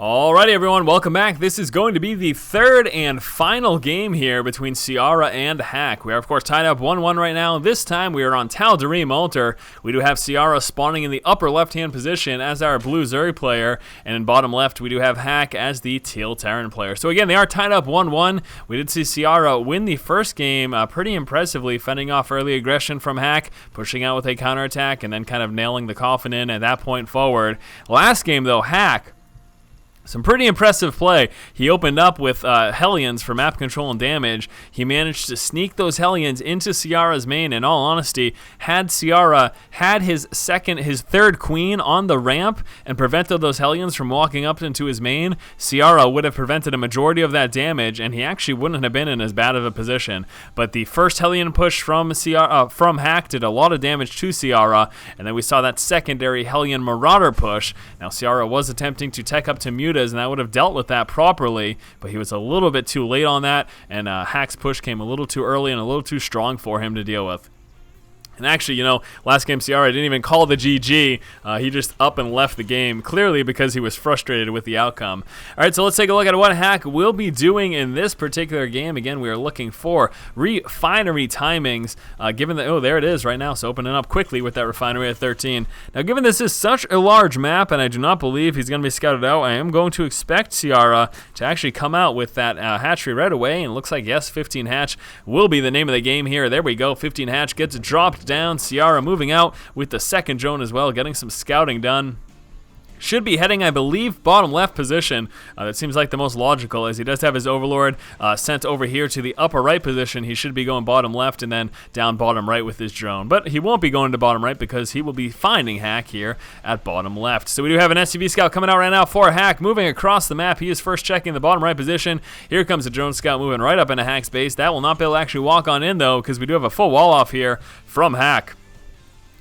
Alrighty everyone, welcome back. This is going to be the third and final game here between Ciara and Hack. We are of course tied up 1-1 right now. This time we are on Tal'Darim Altar. We do have Ciara spawning in the upper left-hand position as our blue Zerg player, and in bottom left we do have Hack as the teal Terran player. So again, they are tied up 1-1. We did see Ciara win the first game pretty impressively, fending off early aggression from Hack, pushing out with a counterattack, and then kind of nailing the coffin in at that point forward. Last game though, Hack, some pretty impressive play. He opened up with Hellions for map control and damage. He managed to sneak those Hellions into Ciara's main. In all honesty, had Ciara had his third queen on the ramp and prevented those Hellions from walking up into his main, Ciara would have prevented a majority of that damage, and he actually wouldn't have been in as bad of a position. But the first Hellion push from Hack did a lot of damage to Ciara, and then we saw that secondary Hellion Marauder push. Now Ciara was attempting to tech up to Mutas, and that would have dealt with that properly, but he was a little bit too late on that, and Hack's push came a little too early and a little too strong for him to deal with. And actually, you know, last game Ciara didn't even call the GG. He just up and left the game, clearly because he was frustrated with the outcome. All right, so let's take a look at what Hack will be doing in this particular game. Again, we are looking for refinery timings, given that, oh, there it is right now, so opening up quickly with that refinery at 13. Now, given this is such a large map, and I do not believe he's going to be scouted out, I am going to expect Ciara to actually come out with that hatchery right away, and it looks like, yes, 15 hatch will be the name of the game here. There we go, 15 hatch gets dropped down. Ciara moving out with the second drone as well, getting some scouting done. Should be heading, I believe, bottom left position. That seems like the most logical, as he does have his Overlord sent over here to the upper right position. He should be going bottom left and then down bottom right with his drone. But he won't be going to bottom right because he will be finding Hack here at bottom left. So we do have an SUV scout coming out right now for Hack, moving across the map. He is first checking the bottom right position. Here comes a drone scout moving right up into Hack's base. That will not be able to actually walk on in, though, because we do have a full wall off here from Hack.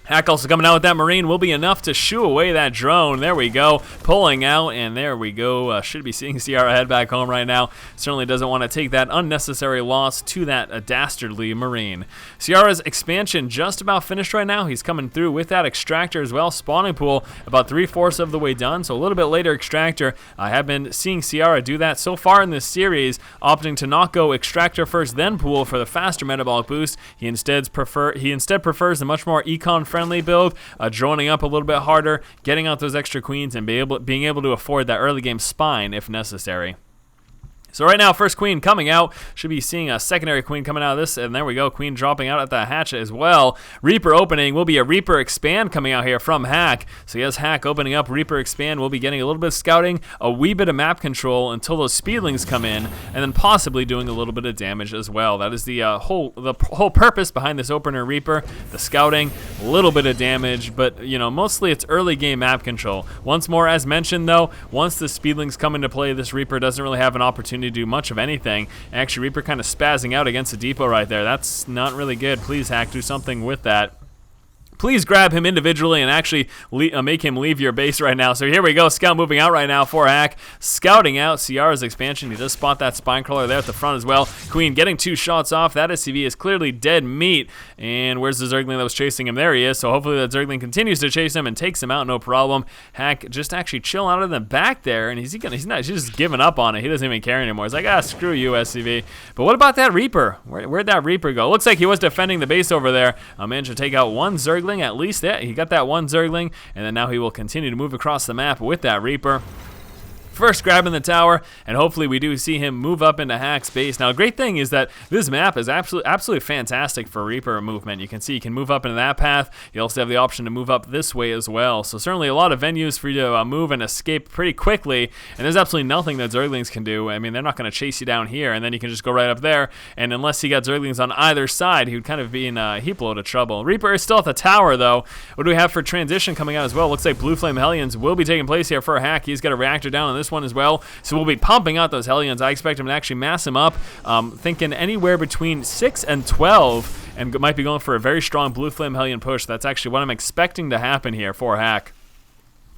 Hack also coming out with that Marine will be enough to shoo away that drone. There we go, pulling out, and there we go. Should be seeing Ciara head back home right now. Certainly doesn't want to take that unnecessary loss to that dastardly Marine. Ciara's expansion just about finished right now. He's coming through with that extractor as well. Spawning pool about 3/4 of the way done, so a little bit later extractor. I have been seeing Ciara do that so far in this series, opting to not go extractor first, then pool for the faster metabolic boost. He instead prefers the much more econ-friendly build, droning up a little bit harder, getting out those extra queens, and being able to afford that early game spine if necessary. So right now, first queen coming out. Should be seeing a secondary queen coming out of this, and there we go, queen dropping out at the hatch as well. Reaper opening will be a Reaper expand coming out here from Hack. So yes, Hack opening up, Reaper expand. We'll be getting a little bit of scouting, a wee bit of map control until those speedlings come in, and then possibly doing a little bit of damage as well. That is the whole purpose behind this opener Reaper. The scouting, a little bit of damage, but you know, mostly it's early game map control. Once more, as mentioned though, once the speedlings come into play, this Reaper doesn't really have an opportunity to do much of anything. Actually, Reaper kind of spazzing out against the depot right there. That's not really good. Please, Hack, do something with that. Please grab him individually and actually make him leave your base right now. So here we go. Scout moving out right now for Hack. Scouting out Ciara's expansion. He does spot that spine crawler there at the front as well. Queen getting 2 shots off. That SCV is clearly dead meat. And where's the Zergling that was chasing him? There he is. So hopefully that Zergling continues to chase him and takes him out, no problem. Hack just actually chilling out of the back there, and he's just giving up on it. He doesn't even care anymore. He's like, screw you, SCV. But what about that Reaper? Where'd that Reaper go? Looks like he was defending the base over there. Managed to take out one Zergling. At least that he got that one Zergling, and then now he will continue to move across the map with that Reaper. First grabbing the tower, and hopefully we do see him move up into Hack's base. Now, the great thing is that this map is absolutely fantastic for Reaper movement. You can see you can move up into that path. You also have the option to move up this way as well. So certainly a lot of venues for you to move and escape pretty quickly, and there's absolutely nothing that Zerglings can do. I mean, they're not going to chase you down here, and then you can just go right up there, and unless he got Zerglings on either side, he would kind of be in a heap load of trouble. Reaper is still at the tower, though. What do we have for transition coming out as well? Looks like Blue Flame Hellions will be taking place here for Hack. He's got a reactor down on this one as well, so we'll be pumping out those Hellions. I expect him to actually mass him up, thinking anywhere between 6 and 12, and might be going for a very strong Blue Flame Hellion push. That's actually what I'm expecting to happen here for Hack.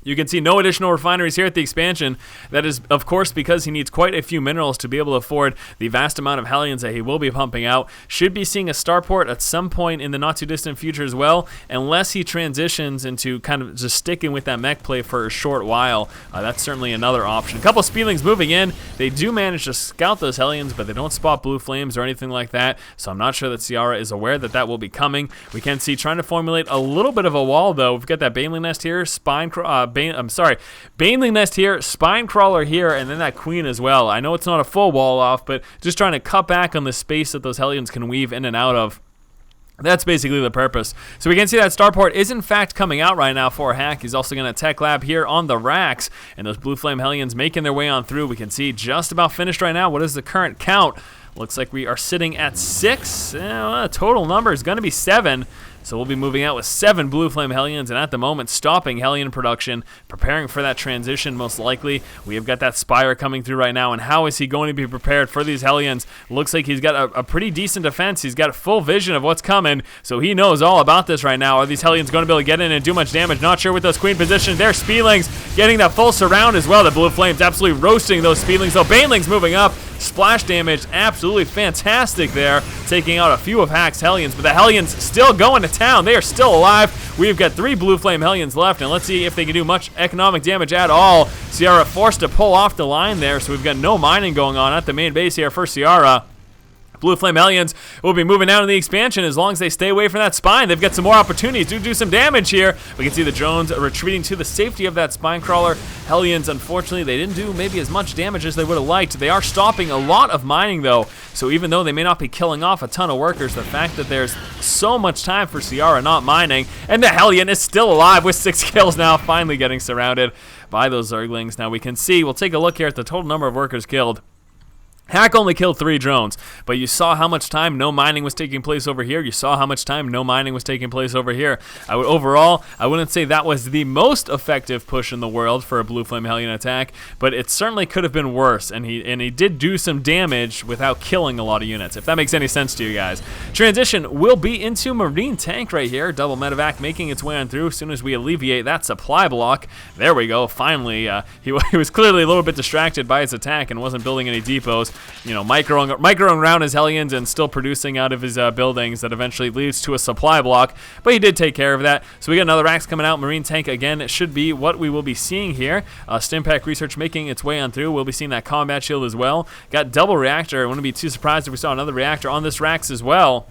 You can see no additional refineries here at the expansion. That is, of course, because he needs quite a few minerals to be able to afford the vast amount of Hellions that he will be pumping out. Should be seeing a starport at some point in the not-too-distant future as well, unless he transitions into kind of just sticking with that mech play for a short while. That's certainly another option. A couple Speedlings moving in. They do manage to scout those Hellions, but they don't spot blue flames or anything like that, so I'm not sure that Ciara is aware that that will be coming. We can see trying to formulate a little bit of a wall, though. We've got that Baneling Nest here, Baneling Nest here, Spine Crawler here, and then that Queen as well. I know it's not a full wall off, but just trying to cut back on the space that those Hellions can weave in and out of. That's basically the purpose. So we can see that starport is in fact coming out right now for Hack. He's also going to tech lab here on the racks, and those blue flame Hellions making their way on through. We can see just about finished right now. What is the current count? Looks like we are sitting at 6. Total number is going to be 7. So we'll be moving out with 7 Blue Flame Hellions, and at the moment stopping Hellion production, preparing for that transition most likely. We have got that Spire coming through right now, and how is he going to be prepared for these Hellions? Looks like he's got a pretty decent defense. He's got a full vision of what's coming, so he knows all about this right now. Are these Hellions going to be able to get in and do much damage? Not sure with those Queen positions. There's Speedlings getting that full surround as well. The Blue Flames absolutely roasting those Speedlings, though. Banelings moving up. Splash damage absolutely fantastic there, taking out a few of Hack's Hellions, but the Hellions still going to town. They are still alive. We've got 3 Blue Flame Hellions left, and let's see if they can do much economic damage at all. Ciara forced to pull off the line there, so we've got no mining going on at the main base here for Ciara. Blue Flame Hellions will be moving out in the expansion as long as they stay away from that spine. They've got some more opportunities to do some damage here. We can see the drones retreating to the safety of that spine crawler. Hellions, unfortunately, they didn't do maybe as much damage as they would have liked. They are stopping a lot of mining, though. So even though they may not be killing off a ton of workers, the fact that there's so much time for Ciara not mining, and the Hellion is still alive with 6 kills now, finally getting surrounded by those Zerglings. Now we can see, we'll take a look here at the total number of workers killed. Hack only killed 3 drones, but you saw how much time no mining was taking place over here. You saw how much time no mining was taking place over here. Overall, I wouldn't say that was the most effective push in the world for a Blue Flame Hellion attack, but it certainly could have been worse, and he did do some damage without killing a lot of units, if that makes any sense to you guys. Transition will be into Marine Tank right here. Double Medevac making its way on through as soon as we alleviate that supply block. There we go. Finally, he was clearly a little bit distracted by his attack and wasn't building any depots. You know, microing around his Hellions and still producing out of his buildings that eventually leads to a supply block, but he did take care of that. So we got another Rax coming out. Marine Tank, again, it should be what we will be seeing here. Stimpack Research making its way on through. We'll be seeing that Combat Shield as well. Got double reactor. I wouldn't be too surprised if we saw another reactor on this Rax as well.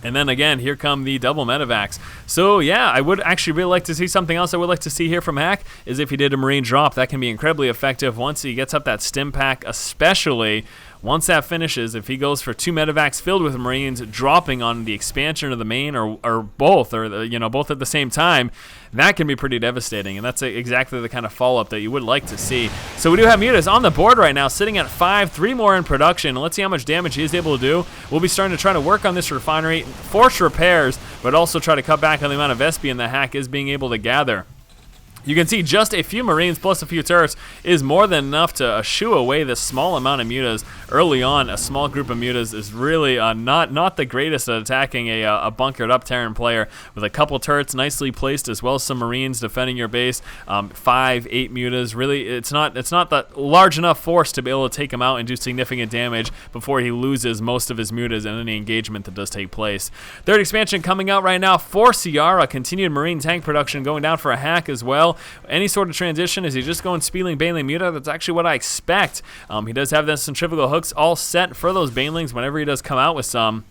And then again, here come the double medevacs. So yeah, I would actually really like to see something else I would like to see here from Hack, is if he did a Marine drop. That can be incredibly effective once he gets up that stim pack, especially once that finishes. If he goes for 2 medevacs filled with Marines dropping on the expansion or the main or both, or both at the same time, that can be pretty devastating, and that's exactly the kind of follow-up that you would like to see. So we do have Mutas on the board right now, sitting at 5, 3 more in production. Let's see how much damage he is able to do. We'll be starting to try to work on this refinery, force repairs, but also try to cut back on the amount of Vespian the Hack is being able to gather. You can see just a few Marines plus a few turrets is more than enough to shoo away this small amount of mutas. Early on, a small group of mutas is really not the greatest at attacking a bunkered up Terran player. With a couple turrets nicely placed, as well as some Marines defending your base, 5, 8 mutas. Really, it's not that large enough force to be able to take him out and do significant damage before he loses most of his mutas in any engagement that does take place. Third expansion coming out right now for Ciara. Continued Marine tank production going down for a Hack as well. Any sort of transition, is he just going Speedling, Baneling, Muta? That's actually what I expect. He does have the centrifugal hooks all set for those Banelings whenever he does come out with some.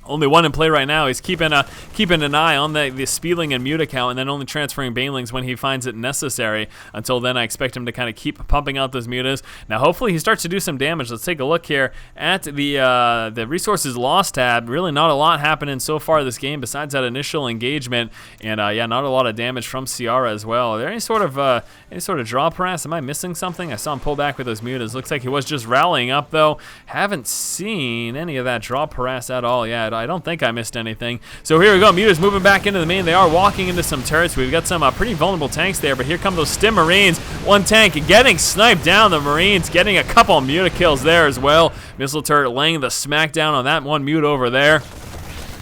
Only one in play right now. He's keeping an eye on the Speedling and Muta count, and then only transferring Banelings when he finds it necessary. Until then, I expect him to kind of keep pumping out those Mutas. Now, hopefully, he starts to do some damage. Let's take a look here at the resources lost tab. Really, not a lot happening so far this game besides that initial engagement, and yeah, not a lot of damage from Ciara as well. Are there any sort of drop harass? Am I missing something? I saw him pull back with those Mutas. Looks like he was just rallying up though. Haven't seen any of that drop harass at all yet. I don't think I missed anything. So here we go. Muta's moving back into the main. They are walking into some turrets. We've got some pretty vulnerable tanks there, but here come those Stim Marines. One tank getting sniped down. The Marines getting a couple Muta kills there as well. Missile turret laying the smackdown on that one Muta over there.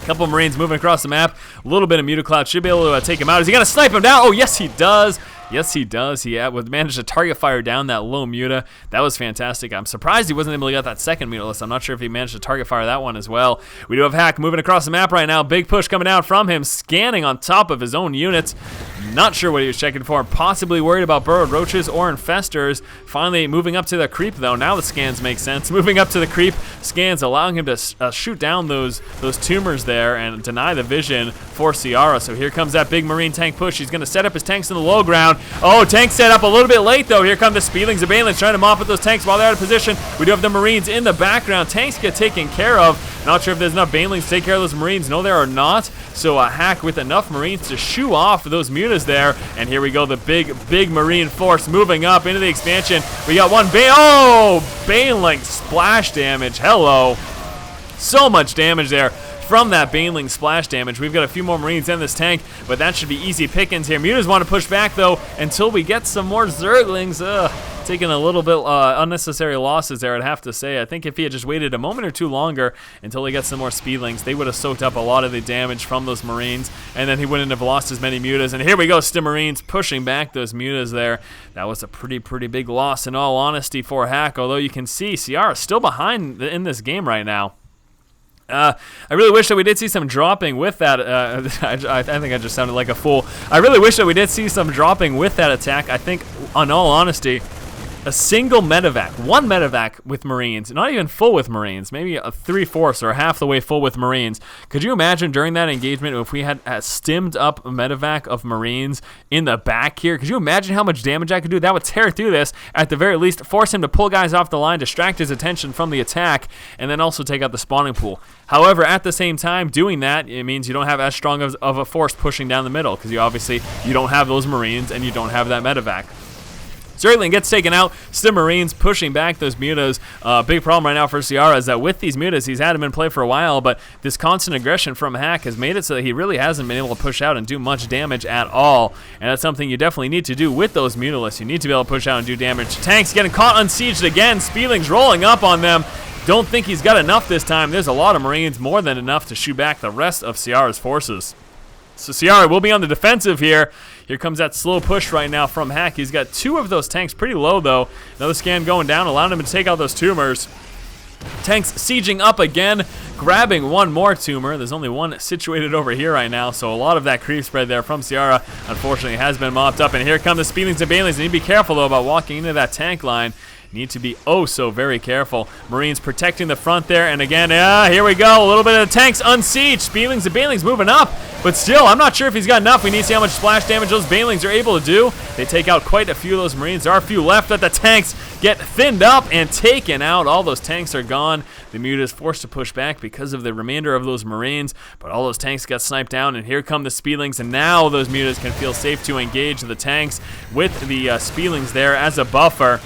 Couple Marines moving across the map. A little bit of Mutacloud should be able to take him out. Is he going to snipe him down? Oh, yes, he does. Yes, he does. He managed to target fire down that low Muta. That was fantastic. I'm surprised he wasn't able to get that second Mutalist. I'm not sure if he managed to target fire that one as well. We do have Hack moving across the map right now. Big push coming out from him, scanning on top of his own units. Not sure what he was checking for. Possibly worried about burrowed roaches or infestors. Finally moving up to the creep, though. Now the scans make sense. Moving up to the creep, scans allowing him to shoot down those tumors there and deny the vision for Ciara. So here comes that big Marine tank push. He's going to set up his tanks in the low ground. Oh, tank set up a little bit late, though. Here come the Speedlings and Banelings trying to mop at those tanks while they're out of position. We do have the Marines in the background. Tanks get taken care of. Not sure if there's enough Banelings to take care of those Marines. No, there are not. So a Hack with enough Marines to shoo off those Mutas there. And here we go, the big Marine force moving up into the expansion. We got one Baneling splash damage. Hello. So much damage there from that Baneling splash damage. We've got a few more Marines in this tank, but that should be easy pickings here. Mutas want to push back, though, until we get some more Zerglings. Taking a little bit unnecessary losses there, I'd have to say. I think if he had just waited a moment or two longer until he gets some more Speedlings, they would have soaked up a lot of the damage from those Marines, and then he wouldn't have lost as many Mutas. And here we go, Marines pushing back those Mutas there. That was a pretty big loss, in all honesty, for Hack, although you can see Ciara still behind in this game right now. I really wish that we did see some dropping with that. I think I just sounded like a fool. I really wish that we did see some dropping with that attack. I think, in all honesty, a single medevac, one medevac with Marines, not even full with Marines, maybe a 3/4 or half the way full with Marines. Could you imagine during that engagement if we had stimmed up a medevac of Marines in the back here? Could you imagine how much damage I could do? That would tear through this, at the very least, force him to pull guys off the line, distract his attention from the attack, and then also take out the spawning pool. However, at the same time, doing that, it means you don't have as strong of a force pushing down the middle, because you don't have those Marines and you don't have that medevac. Zergling gets taken out. Still Marines pushing back those Mutas. Big problem right now for Ciara is that with these Mutas, he's had them in play for a while, but this constant aggression from Hack has made it so that he really hasn't been able to push out and do much damage at all. And that's something you definitely need to do with those Mutalists. You need to be able to push out and do damage. Tanks getting caught unsieged again. Speedlings rolling up on them. Don't think he's got enough this time. There's a lot of Marines, more than enough to shoot back the rest of Ciara's forces. So Ciara will be on the defensive here. Here comes that slow push right now from Hack. He's got two of those tanks pretty low, though. Another scan going down, allowing him to take out those tumors. Tanks sieging up again, grabbing one more tumor. There's only one situated over here right now, so a lot of that creep spread there from Ciara, unfortunately, has been mopped up. And here come the Speedlings and Banelings. You need to be careful, though, about walking into that tank line. Need to be oh so very careful. Marines protecting the front there, and again, here we go. A little bit of the tanks unsieged. Speedlings and Banelings moving up, but still, I'm not sure if he's got enough. We need to see how much splash damage those Banelings are able to do. They take out quite a few of those Marines. There are a few left, but the tanks get thinned up and taken out. All those tanks are gone. The Muta is forced to push back because of the remainder of those Marines, but all those tanks got sniped down, and here come the Speedlings, and now those Mutas can feel safe to engage the tanks with the Speedlings there as a buffer.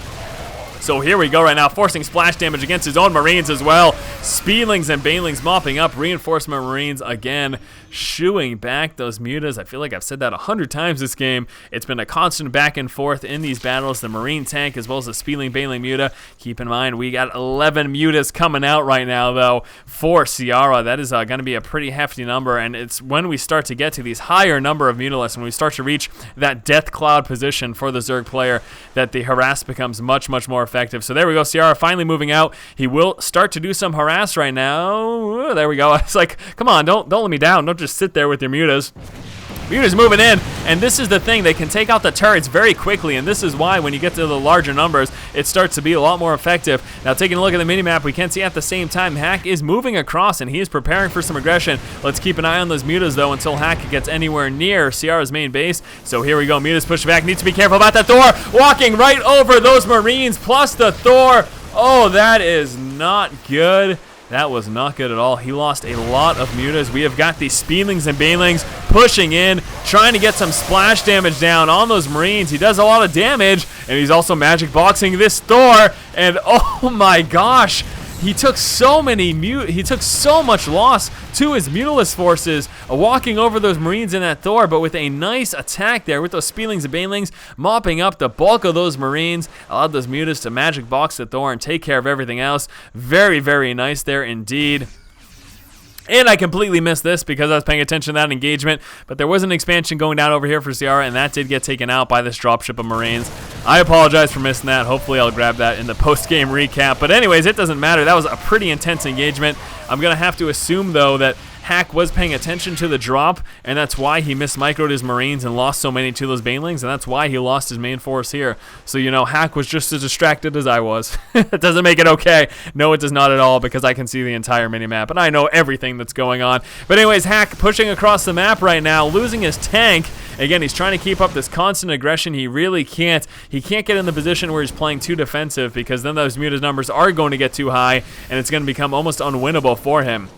So here we go right now, forcing splash damage against his own Marines as well. Speedlings and Banelings mopping up reinforcement Marines again, shooing back those Mutas. I feel like I've said that 100 times this game. It's been a constant back and forth in these battles. The Marine tank as well as the Speedling Baneling Muta. Keep in mind, we got 11 Mutas coming out right now, though, for Ciara. That is going to be a pretty hefty number, and it's when we start to get to these higher number of Mutalists, when we start to reach that Death Cloud position for the Zerg player, that the harass becomes much more effective. So there we go, Ciara finally moving out. He will start to do some harass right now. Ooh, there we go. It's like, come on, don't let me down. Don't just sit there with your Mutas. Mutas moving in, and this is the thing. They can take out the turrets very quickly, and this is why when you get to the larger numbers, it starts to be a lot more effective. Now, taking a look at the minimap, we can see at the same time Hack is moving across, and he is preparing for some aggression. Let's keep an eye on those Mutas, though, until Hack gets anywhere near Ciara's main base. So here we go. Mutas push back. Needs to be careful about that Thor. Walking right over those Marines, plus the Thor. Oh, that is not good. That was not good at all. He lost a lot of Mutas. We have got these Speedlings and Banelings pushing in, trying to get some splash damage down on those Marines. He does a lot of damage, and he's also magic boxing this Thor. And oh my gosh, he took so much loss to his Mutalist forces, walking over those Marines in that Thor, but with a nice attack there with those Speedlings and Banelings, mopping up the bulk of those Marines, allowed those Mutas to magic box the Thor and take care of everything else. Very nice there indeed. And I completely missed this because I was paying attention to that engagement, but there was an expansion going down over here for Ciara, and that did get taken out by this dropship of Marines. I apologize for missing that. Hopefully I'll grab that in the post-game recap. But anyways, it doesn't matter. That was a pretty intense engagement. I'm going to have to assume, though, that Hack was paying attention to the drop, and that's why he mismicroed his Marines and lost so many to those Banelings, and that's why he lost his main force here. So, you know, Hack was just as distracted as I was. It doesn't make it okay. No, it does not at all, because I can see the entire minimap, and I know everything that's going on. But anyways, Hack pushing across the map right now, losing his tank. Again, he's trying to keep up this constant aggression. He really can't. He can't get in the position where he's playing too defensive, because then those muted numbers are going to get too high, and it's going to become almost unwinnable for him.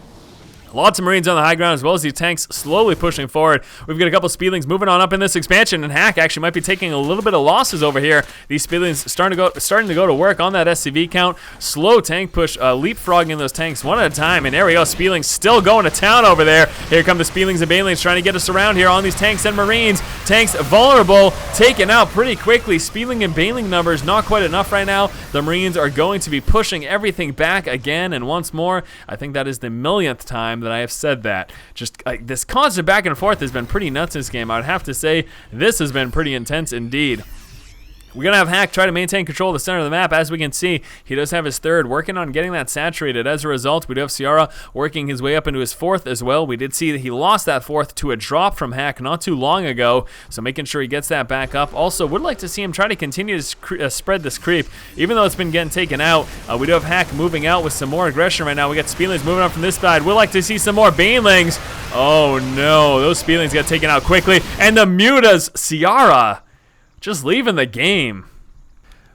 Lots of Marines on the high ground, as well as these tanks slowly pushing forward. We've got a couple Speedlings moving on up in this expansion, and Hack actually might be taking a little bit of losses over here. These Speedlings starting to go to work on that SCV count. Slow tank push, leapfrogging those tanks one at a time, and there we go. Speedlings still going to town over there. Here come the Speedlings and Banelings trying to get us around here on these tanks and Marines. Tanks vulnerable, taken out pretty quickly. Speedling and Baneling numbers not quite enough right now. The Marines are going to be pushing everything back again and once more. I think that is the millionth time that I have said that. Just this constant back and forth has been pretty nuts in this game. I would have to say this has been pretty intense indeed. We're going to have Hack try to maintain control of the center of the map. As we can see, he does have his third, working on getting that saturated. As a result, we do have Ciara working his way up into his fourth as well. We did see that he lost that fourth to a drop from Hack not too long ago, so making sure he gets that back up. Also, would like to see him try to continue to spread this creep, even though it's been getting taken out. We do have Hack moving out with some more aggression right now. We got Speedlings moving up from this side. We'd like to see some more Banelings. Oh no, those Speedlings got taken out quickly, and the Mutas, Ciara, just leaving the game.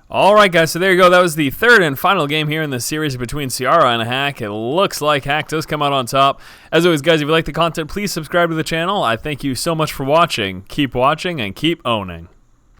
Alright guys, so there you go. That was the third and final game here in the series between Ciara and Hack. It looks like Hack does come out on top. As always guys, if you like the content, please subscribe to the channel. I thank you so much for watching. Keep watching and keep owning.